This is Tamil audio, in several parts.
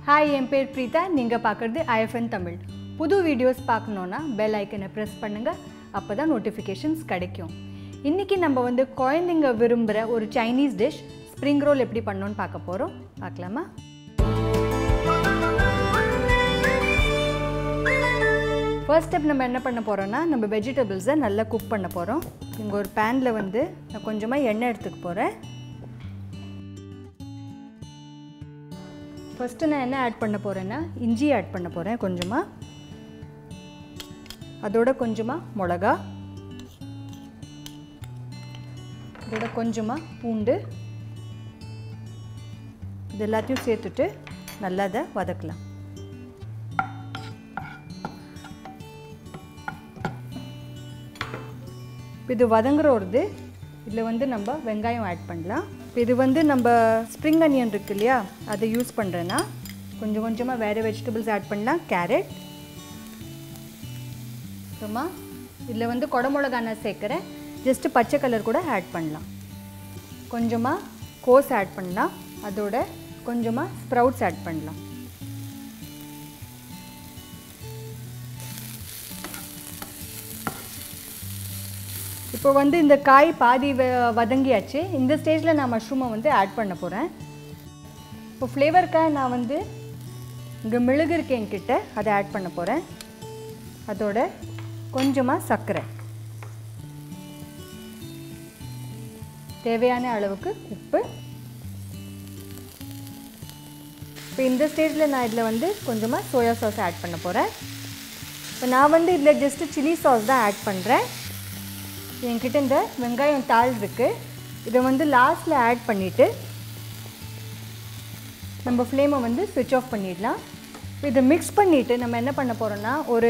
Hi, என் பேர் Preetha. நீங்க பார்க்கிறது IFN தமிழ். புது வீடியோஸ் பார்க்கணும்னா பெல் ஐக்கனை பிரஸ் பண்ணுங்க. அப்பதான் நோட்டிஃபிகேஷன்ஸ் கிடைக்கும். இன்னைக்கு நம்ம வந்து குழந்தைங்க விரும்புற ஒரு சைனீஸ் டிஷ் ஸ்ப்ரிங் ரோல் எப்படி பண்ணனும்னு பார்க்க போறோம். பார்க்கலாமா? ஃபர்ஸ்ட் ஸ்டெப் நம்ம என்ன பண்ண போறோம்னா நம்ம வெஜிடபிள்ஸை நல்லா குக் பண்ண போறோம். இங்க ஒரு panல வந்து நான் கொஞ்சமா எண்ணெய் எடுத்துக்க போறேன். ஃபர்ஸ்ட் நான் என்ன ஆட் பண்ண போறேன்னா இஞ்சி ஆட் பண்ண போறேன் கொஞ்சமா. அதோட கொஞ்சமா மிளகா. அதோட கொஞ்சமா பூண்டு. இது எல்லாத்தையும் சேர்த்துட்டு நல்லா அதை வதக்கலாம். இது வதங்குறது இதில் வந்து நம்ம வெங்காயம் ஆட் பண்ணலாம். இது வந்து நம்ம ஸ்ப்ரிங் அனியன் இருக்கு இல்லையா அதை யூஸ் பண்ணுறேன்னா கொஞ்சம் கொஞ்சமாக வேறு வெஜிடபிள்ஸ் ஆட் பண்ணலாம். கேரட், அப்புறமா இதில் வந்து குடமிளகா நான் சேர்க்குறேன். ஜஸ்ட்டு பச்சை கலர் கூட ஆட் பண்ணலாம். கொஞ்சமாக கோஸ் ஆட் பண்ணலாம். அதோட கொஞ்சமாக ஸ்ப்ரவுட்ஸ் ஆட் பண்ணலாம். இப்போ வந்து இந்த காய் பாதி வதங்கியாச்சு. இந்த ஸ்டேஜில் நான் மஷ்ரூமை வந்து ஆட் பண்ண போகிறேன். இப்போ ஃப்ளேவருக்காக நான் வந்து இங்கே மிளகு இருக்கு என்கிட்ட அதை ஆட் பண்ண போகிறேன். அதோட கொஞ்சமாக சர்க்கரை, தேவையான அளவுக்கு உப்பு. இப்போ இந்த ஸ்டேஜில் நான் இதில் வந்து கொஞ்சமாக சோயா சாஸ் ஆட் பண்ண போகிறேன். இப்போ நான் வந்து இதில் ஜஸ்ட்டு சில்லி சாஸ் தான் ஆட் பண்ணுறேன். என்கிட்ட இந்த வெங்காயம் தாள் இருக்குது. இதை வந்து லாஸ்ட்டில் ஆட் பண்ணிவிட்டு நம்ம ஃப்ளேமை வந்து ஸ்விட்ச் ஆஃப் பண்ணிடலாம். இதை மிக்ஸ் பண்ணிவிட்டு நம்ம என்ன பண்ண போகிறோன்னா ஒரு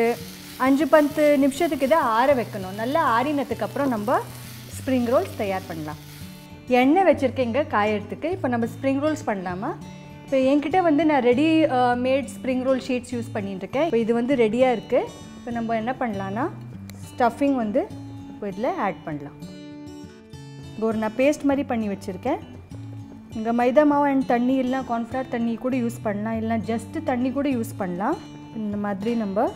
5-10 நிமிஷத்துக்கு இதை ஆற வைக்கணும். நல்லா ஆறினதுக்கப்புறம் நம்ம ஸ்ப்ரிங் ரோல்ஸ் தயார் பண்ணலாம். எண்ணெய் வச்சுருக்கேங்க காயறதுக்கு. இப்போ நம்ம ஸ்ப்ரிங் ரோல்ஸ் பண்ணலாமா? இப்போ என்கிட்ட வந்து நான் ready made spring roll sheets use பண்ணிட்டுருக்கேன். இப்போ இது வந்து ரெடியாக இருக்குது. இப்போ நம்ம என்ன பண்ணலான்னா ஸ்டஃபிங் வந்து இப்போ இதில் ஆட் பண்ணலாம். ஒரு நான் பேஸ்ட் மாதிரி பண்ணி வச்சுருக்கேன். இங்கே மைதா மாவு அண்ட் தண்ணி இல்லைனா கார்ன்ஃப்ளவர் தண்ணி கூட யூஸ் பண்ணலாம், இல்லைனா ஜஸ்ட்டு தண்ணி கூட யூஸ் பண்ணலாம். இந்த மாதிரி நம்ம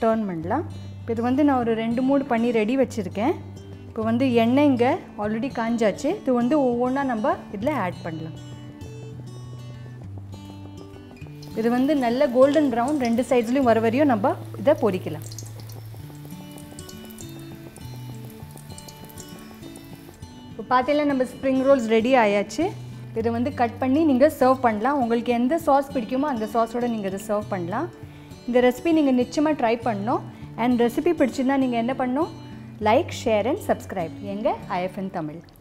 டர்ன் பண்ணலாம். இப்போ இது வந்து நான் ஒரு 2-3 பண்ணி ரெடி வச்சுருக்கேன். இப்போ வந்து எண்ணெய் இங்கே ஆல்ரெடி காஞ்சாச்சு. இது வந்து ஒவ்வொன்றா நம்ம இதில் ஆட் பண்ணலாம். இது வந்து நல்ல கோல்டன் ப்ரௌன் 2 சைட்ஸ்லையும் வர வரையும் நம்ம இதை பொரிக்கலாம். இப்போ பார்த்தீங்கன்னா நம்ம ஸ்ப்ரிங் ரோல்ஸ் ரெடி ஆயாச்சு. இதை வந்து கட் பண்ணி நீங்கள் சர்வ் பண்ணலாம். உங்களுக்கு எந்த சாஸ் பிடிக்குமோ அந்த சாஸோடு நீங்கள் இதை சர்வ் பண்ணலாம். இந்த ரெசிபி நீங்கள் நிச்சயமாக ட்ரை பண்ணணும். அண்ட் ரெசிபி பிடிச்சிருந்தா நீங்கள் என்ன பண்ணணும்? Like, share and subscribe. எங்கள் IFN தமிழ்.